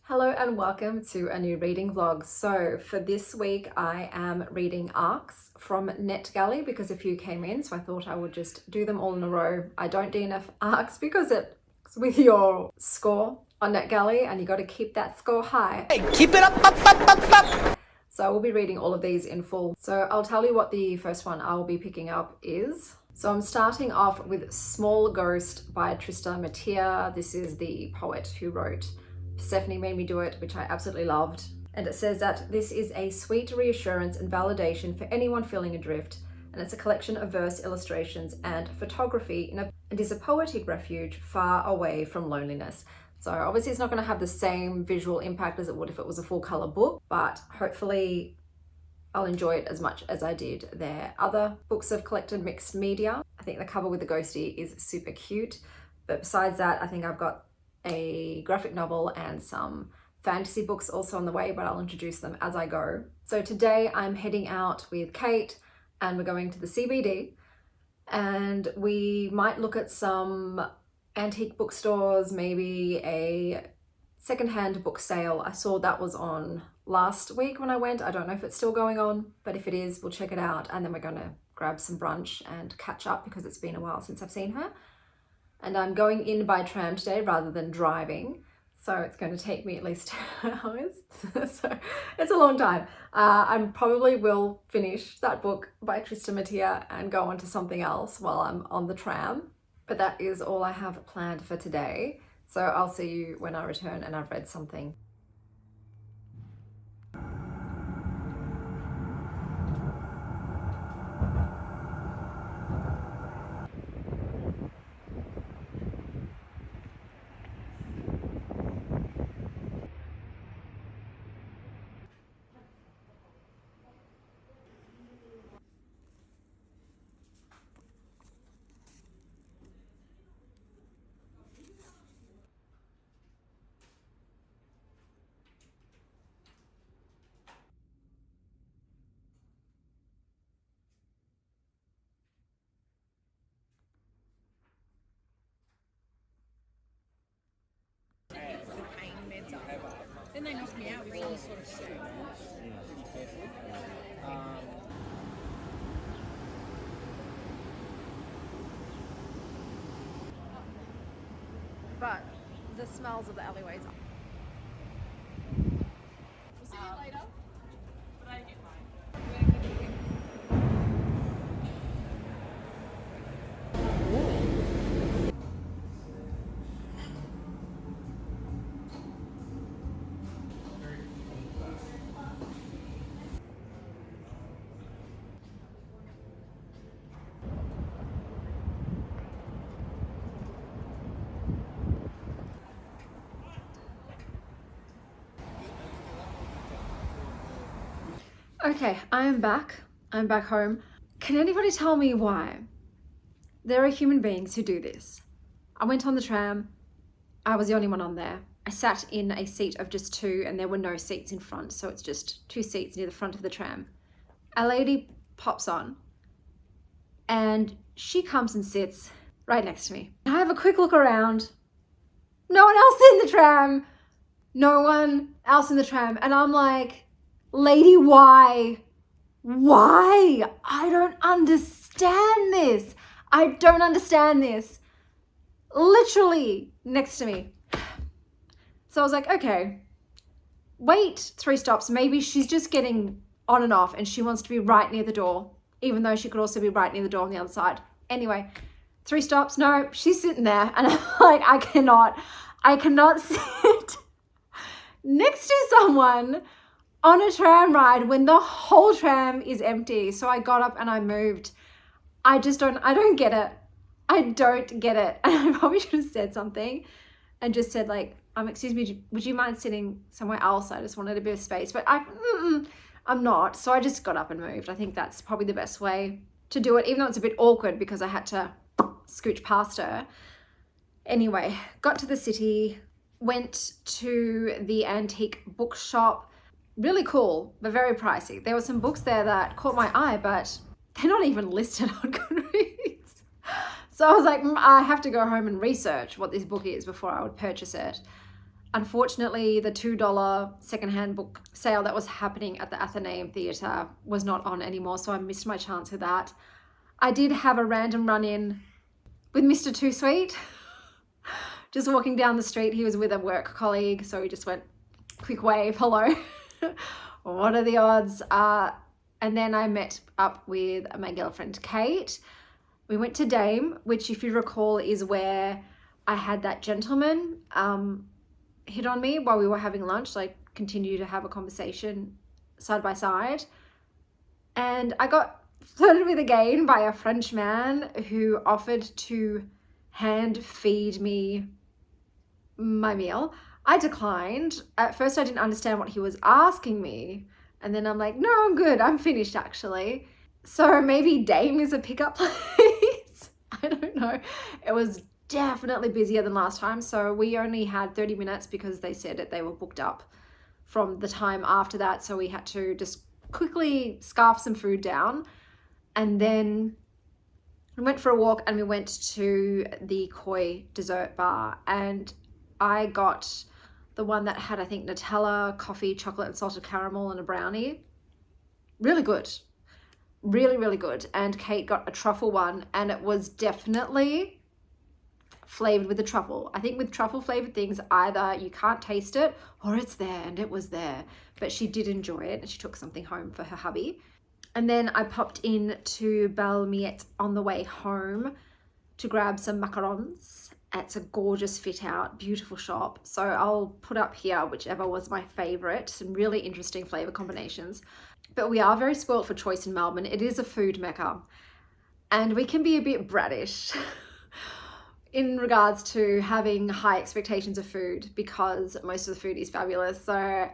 Hello and welcome to a new reading vlog. So for this week I am reading ARCS from NetGalley because a few came in, so I thought I would just do them all in a row. I don't DNF ARCS because it's with your score on NetGalley and you got to keep that score high. Hey, keep it up. So I will be reading all of these in full. So I'll tell you what the first one I will be picking up is. So I'm starting off with Small Ghost by Trista Mattia. This is the poet who wrote Persephone Made Me Do It, which I absolutely loved. And it says that this is a sweet reassurance and validation for anyone feeling adrift. And it's a collection of verse, illustrations, and photography, and is a poetic refuge far away from loneliness. So obviously it's not going to have the same visual impact as it would if it was a full color book, but hopefully I'll enjoy it as much as I did their other books of collected mixed media. I think the cover with the ghostie is super cute. But besides that, I think I've got a graphic novel and some fantasy books also on the way, but I'll introduce them as I go. So today I'm heading out with Kate and we're going to the CBD and we might look at some antique bookstores, maybe a secondhand book sale. I saw that was on last week when I went. I don't know if it's still going on, but if it is, we'll check it out. And then we're gonna grab some brunch and catch up because it's been a while since I've seen her. And I'm going in by tram today rather than driving. So it's going to take me at least 2 hours. So it's a long time. I probably will finish that book by Trista Mattia and go on to something else while I'm on the tram. But that is all I have planned for today. So I'll see you when I return and I've read something. Then they knocked me out with some sort of soup. But the smells of the alleyways. We'll see you later. But I get Okay, I'm back. I'm back home. Can anybody tell me why? There are human beings who do this. I went on the tram. I was the only one on there. I sat in a seat of just two and there were no seats in front. So it's just 2 seats near the front of the tram. A lady pops on and she comes and sits right next to me. I have a quick look around. No one else in the tram. No one else in the tram. And I'm like, lady, why? Why? I don't understand this. I don't understand this. Literally next to me. So I was like, okay, wait 3 stops. Maybe she's just getting on and off and she wants to be right near the door, even though she could also be right near the door on the other side. Anyway, 3 stops. No, she's sitting there and I'm like, I cannot sit next to someone on a tram ride when the whole tram is empty. So I got up and I moved. I don't get it. I don't get it. And I probably should have said something and just said like, excuse me, would you mind sitting somewhere else? I just wanted a bit of space, but I'm not. So I just got up and moved. I think that's probably the best way to do it, even though it's a bit awkward because I had to scooch past her. Anyway, got to the city, went to the antique bookshop. Really cool, but very pricey. There were some books there that caught my eye, but they're not even listed on Goodreads. So I was like, I have to go home and research what this book is before I would purchase it. Unfortunately, the $2 secondhand book sale that was happening at the Athenaeum Theatre was not on anymore, so I missed my chance with that. I did have a random run-in with Mr. Too Sweet. Just walking down the street, he was with a work colleague, so we just went, quick wave, hello. What are the odds? And then I met up with my girlfriend, Kate. We went to Dame, which if you recall is where I had that gentleman hit on me while we were having lunch. So I continued to have a conversation side by side. And I got flirted with again by a French man who offered to hand feed me my meal. I declined. At first I didn't understand what he was asking me. And then I'm like, no, I'm good. I'm finished actually. So maybe Dame is a pickup place. I don't know. It was definitely busier than last time. So we only had 30 minutes because they said that they were booked up from the time after that. So we had to just quickly scarf some food down. And then we went for a walk and we went to the Koi dessert bar. And I got the one that had, I think, Nutella, coffee, chocolate and salted caramel and a brownie. Really good. Really, really good. And Kate got a truffle one and it was definitely flavored with the truffle. I think with truffle flavored things, either you can't taste it or it's there, and it was there. But she did enjoy it and she took something home for her hubby. And then I popped in to Belle Miette on the way home to grab some macarons. It's a gorgeous fit out, beautiful shop. So I'll put up here whichever was my favorite, some really interesting flavor combinations. But we are very spoilt for choice in Melbourne. It is a food mecca and we can be a bit brattish in regards to having high expectations of food because most of the food is fabulous. So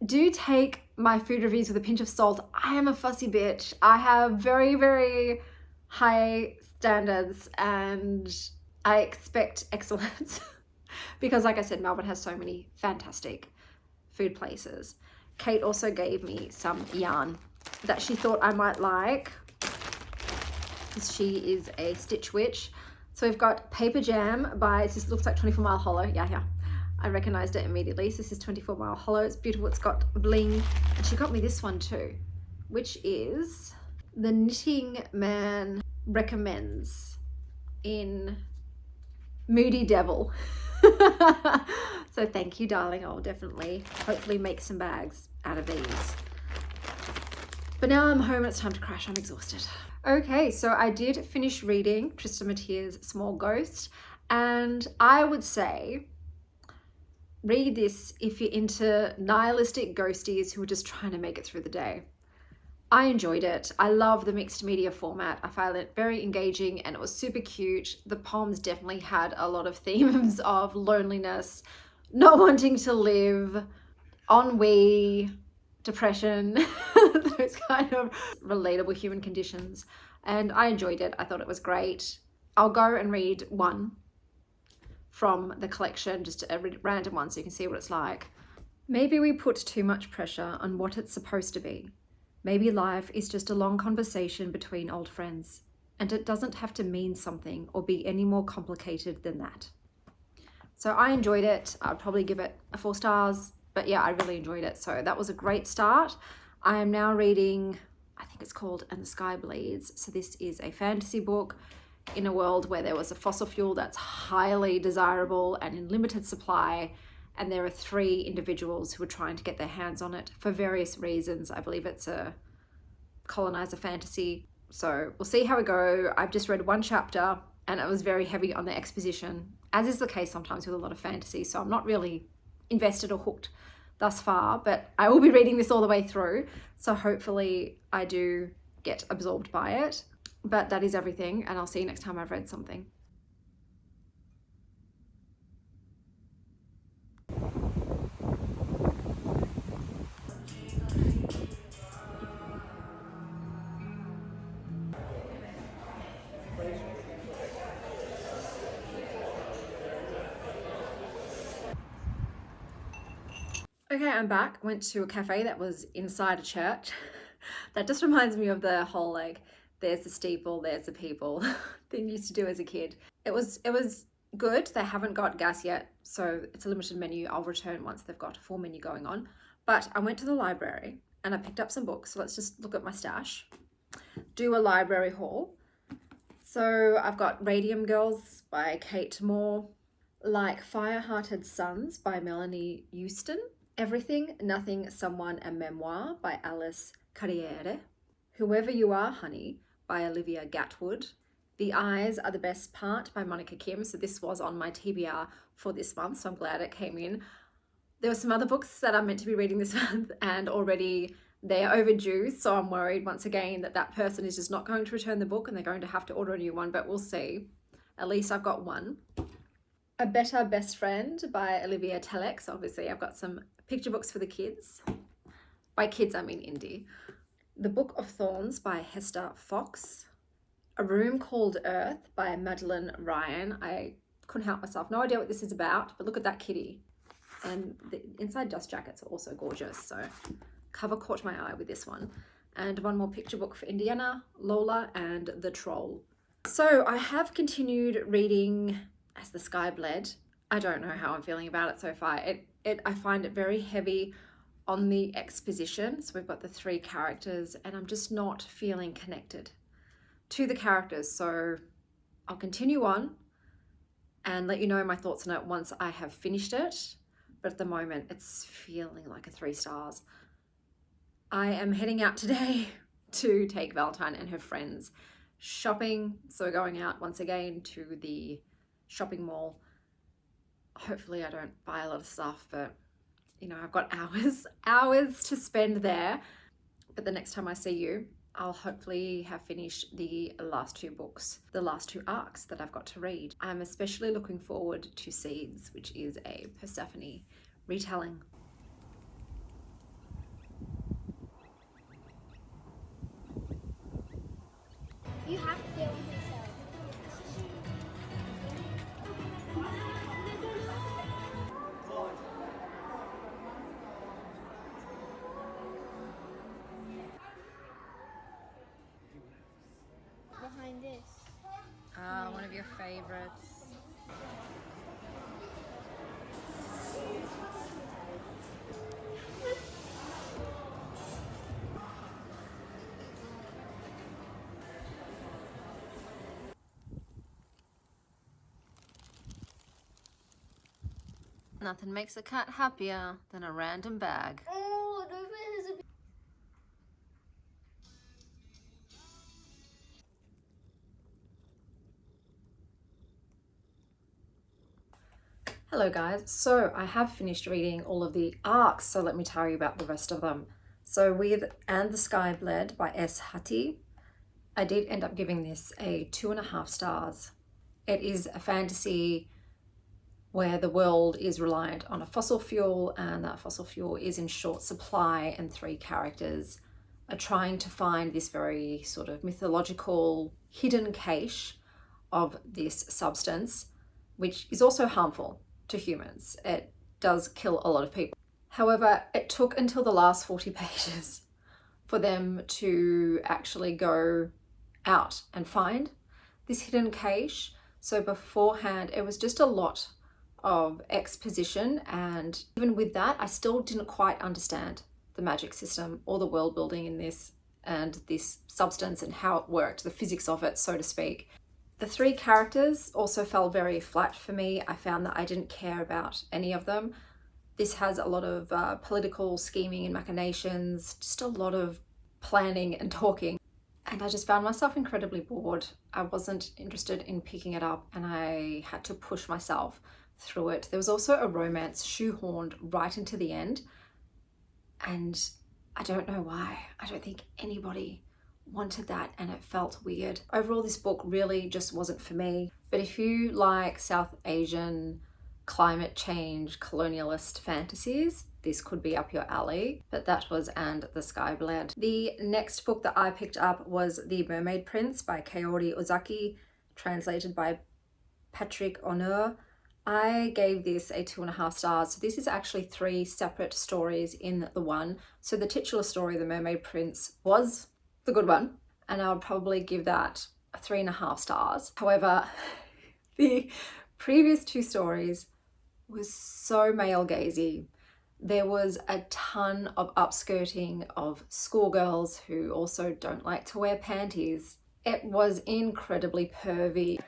do take my food reviews with a pinch of salt. I am a fussy bitch. I have very, very high standards and I expect excellence because like I said, Melbourne has so many fantastic food places. Kate also gave me some yarn that she thought I might like because she is a stitch witch. So we've got Paper Jam by, this looks like 24 Mile Hollow. Yeah. I recognized it immediately. So this is 24 Mile Hollow. It's beautiful. It's got bling. And she got me this one too, which is The Knitting Man Recommends in Moody Devil. So thank you, darling. I'll definitely hopefully make some bags out of these. But now I'm home and it's time to crash. I'm exhausted. Okay, so I did finish reading Tristan Mathieu's Small Ghost, and I would say read this if you're into nihilistic ghosties who are just trying to make it through the day. I enjoyed it. I love the mixed media format. I found it very engaging and it was super cute. The poems definitely had a lot of themes of loneliness, not wanting to live, ennui, depression, those kind of relatable human conditions. And I enjoyed it. I thought it was great. I'll go and read one from the collection, just a random one so you can see what it's like. Maybe we put too much pressure on what it's supposed to be. Maybe life is just a long conversation between old friends, and it doesn't have to mean something or be any more complicated than that. So I enjoyed it. I'd probably give it 4 stars, but yeah, I really enjoyed it. So that was a great start. I am now reading, I think it's called And the Sky Bleeds. So this is a fantasy book in a world where there was a fossil fuel that's highly desirable and in limited supply. And there are 3 individuals who are trying to get their hands on it for various reasons. I believe it's a colonizer fantasy. So we'll see how we go. I've just read 1 chapter and it was very heavy on the exposition, as is the case sometimes with a lot of fantasy. So I'm not really invested or hooked thus far, but I will be reading this all the way through. So hopefully I do get absorbed by it. But that is everything, and I'll see you next time I've read something. Okay, I'm back. Went to a cafe that was inside a church. That just reminds me of the whole like, there's the steeple, there's the people thing you used to do as a kid. It was good. They haven't got gas yet, so it's a limited menu. I'll return once they've got a full menu going on. But I went to the library and I picked up some books. So let's just look at my stash. Do a library haul. So I've got Radium Girls by Kate Moore, Like Fire-Hearted Sons by Melanie Euston, Everything, Nothing, Someone, a Memoir by Alice Carriere, Whoever You Are, Honey by Olivia Gatwood, The Eyes Are the Best Part by Monica Kim. So this was on my TBR for this month, so I'm glad it came in. There were some other books that I'm meant to be reading this month and already they're overdue, so I'm worried once again that that person is just not going to return the book and they're going to have to order a new one, but we'll see. At least I've got one. A Better Best Friend by Olivia Telex. Obviously, I've got some picture books for the kids. By kids, I mean indie. The Book of Thorns by Hester Fox. A Room Called Earth by Madeline Ryan. I couldn't help myself. No idea what this is about, but look at that kitty. And the inside dust jackets are also gorgeous, so cover caught my eye with this one. And one more picture book for Indiana, Lola and the Troll. So I have continued reading As the Sky Bled. I don't know how I'm feeling about it so far. I find it very heavy on the exposition. So we've got the 3 characters and I'm just not feeling connected to the characters. So I'll continue on and let you know my thoughts on it once I have finished it. But at the moment it's feeling like a 3 stars. I am heading out today to take Valentine and her friends shopping. So we're going out once again to the shopping mall. Hopefully I don't buy a lot of stuff, but you know, I've got hours to spend there. But the next time I see you, I'll hopefully have finished the last 2 books, the last 2 arcs that I've got to read. I'm especially looking forward to Seeds, which is a Persephone retelling. You have to deal with yourself. Behind this. One of your favorites. Nothing makes a cat happier than a random bag. Oh, the is a Hello guys, so I have finished reading all of the arcs, so let me tell you about the rest of them. So with And the Sky Bled by S. Hattie, I did end up giving this a 2.5 stars. It is a fantasy where the world is reliant on a fossil fuel and that fossil fuel is in short supply, and 3 characters are trying to find this very sort of mythological hidden cache of this substance, which is also harmful to humans. It does kill a lot of people. However, it took until the last 40 pages for them to actually go out and find this hidden cache. So beforehand, it was just a lot of exposition, and even with that, I still didn't quite understand the magic system or the world building in this and this substance and how it worked, the physics of it, so to speak. The 3 characters also fell very flat for me. I found that I didn't care about any of them. This has a lot of political scheming and machinations, just a lot of planning and talking. And I just found myself incredibly bored. I wasn't interested in picking it up and I had to push myself through it. There was also a romance shoehorned right into the end, and I don't know why. I don't think anybody wanted that and it felt weird. Overall, this book really just wasn't for me. But if you like South Asian climate change colonialist fantasies, this could be up your alley. But that was And the Sky Bled. The next book that I picked up was The Mermaid Prince by Kaori Ozaki, translated by Patrick Honor. I gave this a 2.5 stars. So this is actually 3 separate stories in the one. So the titular story, The Mermaid Prince, was the good one, and I would probably give that a 3.5 stars. However, the previous two stories was so male gazy. There was a ton of upskirting of schoolgirls who also don't like to wear panties. It was incredibly pervy.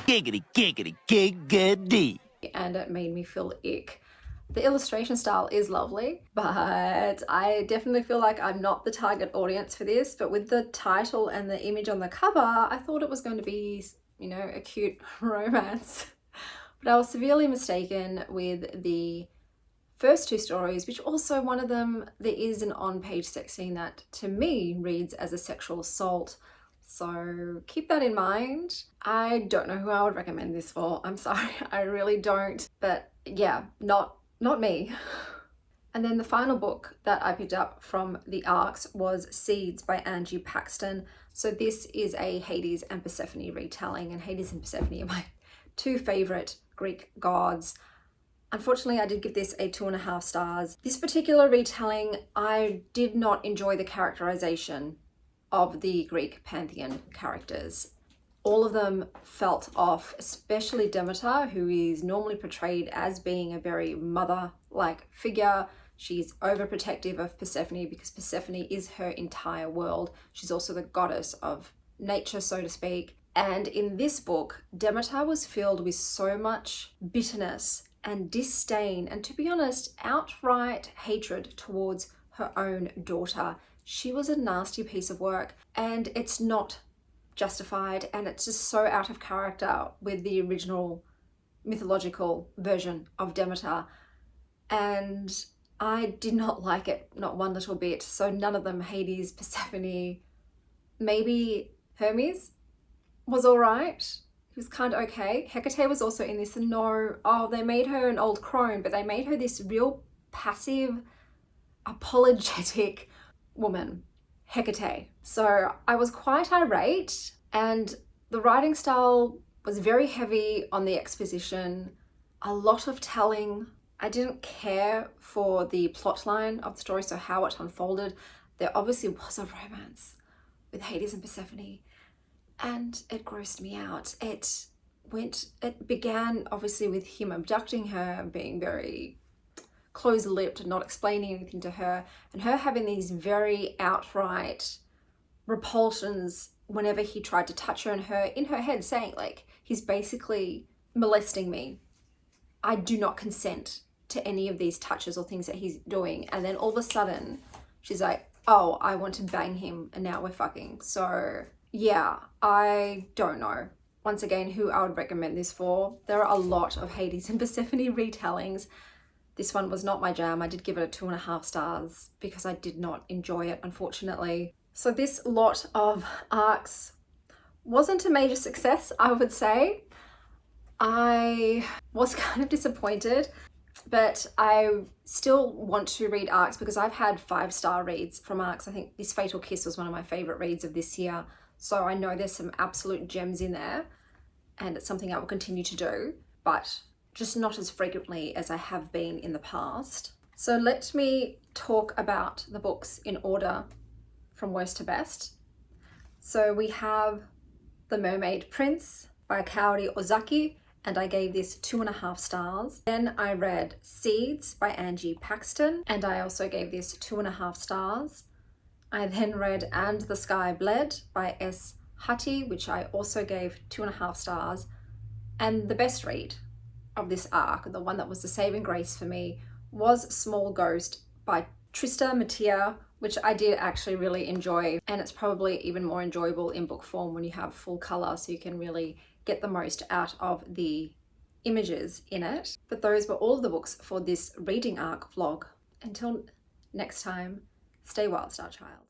Giggity, giggity, giggity. And it made me feel ick. The illustration style is lovely, but I definitely feel like I'm not the target audience for this. But with the title and the image on the cover, I thought it was going to be, you know, a cute romance. But I was severely mistaken with the first two stories, which also one of them, there is an on-page sex scene that to me reads as a sexual assault. So keep that in mind. I don't know who I would recommend this for. I'm sorry, I really don't. But yeah, not me. And then the final book that I picked up from the ARCS was Seeds by Angie Paxton. So this is a Hades and Persephone retelling, and Hades and Persephone are my two favorite Greek gods. Unfortunately, I did give this a 2.5 stars. This particular retelling, I did not enjoy the characterization of the Greek pantheon characters. All of them felt off, especially Demeter, who is normally portrayed as being a very mother-like figure. She's overprotective of Persephone because Persephone is her entire world. She's also the goddess of nature, so to speak. And in this book, Demeter was filled with so much bitterness and disdain, and to be honest, outright hatred towards her own daughter. She was a nasty piece of work, and it's not justified, and it's just so out of character with the original mythological version of Demeter. And I did not like it, not one little bit. So none of them, Hades, Persephone, maybe Hermes was all right. He was kind of okay. Hecate was also in this, and they made her an old crone, but they made her this real passive, apologetic woman, Hecate. So I was quite irate, and the writing style was very heavy on the exposition, a lot of telling. I didn't care for the plot line of the story, so how it unfolded. There obviously was a romance with Hades and Persephone, and it grossed me out. It began obviously with him abducting her and being very close-lipped and not explaining anything to her, and her having these very outright repulsions whenever he tried to touch her, and her in her head saying, like, he's basically molesting me. I do not consent to any of these touches or things that he's doing. And then all of a sudden she's like, oh, I want to bang him and now we're fucking. So yeah, I don't know once again who I would recommend this for. There are a lot of Hades and Persephone retellings. This one was not my jam. I did give it a 2.5 stars because I did not enjoy it, unfortunately. So this lot of ARCS wasn't a major success, I would say. I was kind of disappointed, but I still want to read ARCS because I've had 5-star reads from ARCS. I think this Fatal Kiss was one of my favorite reads of this year. So I know there's some absolute gems in there, and it's something I will continue to do, but just not as frequently as I have been in the past. So let me talk about the books in order from worst to best. So we have The Mermaid Prince by Kaori Ozaki, and I gave this 2.5 stars. Then I read Seeds by Angie Paxton, and I also gave this 2.5 stars. I then read And the Sky Bled by S. Hutty, which I also gave 2.5 stars. And the best read of this arc, the one that was the saving grace for me, was Small Ghost by Trista Mattia, which I did actually really enjoy. And it's probably even more enjoyable in book form when you have full color, so you can really get the most out of the images in it. But those were all of the books for this reading arc vlog. Until next time, stay wild, Star Child.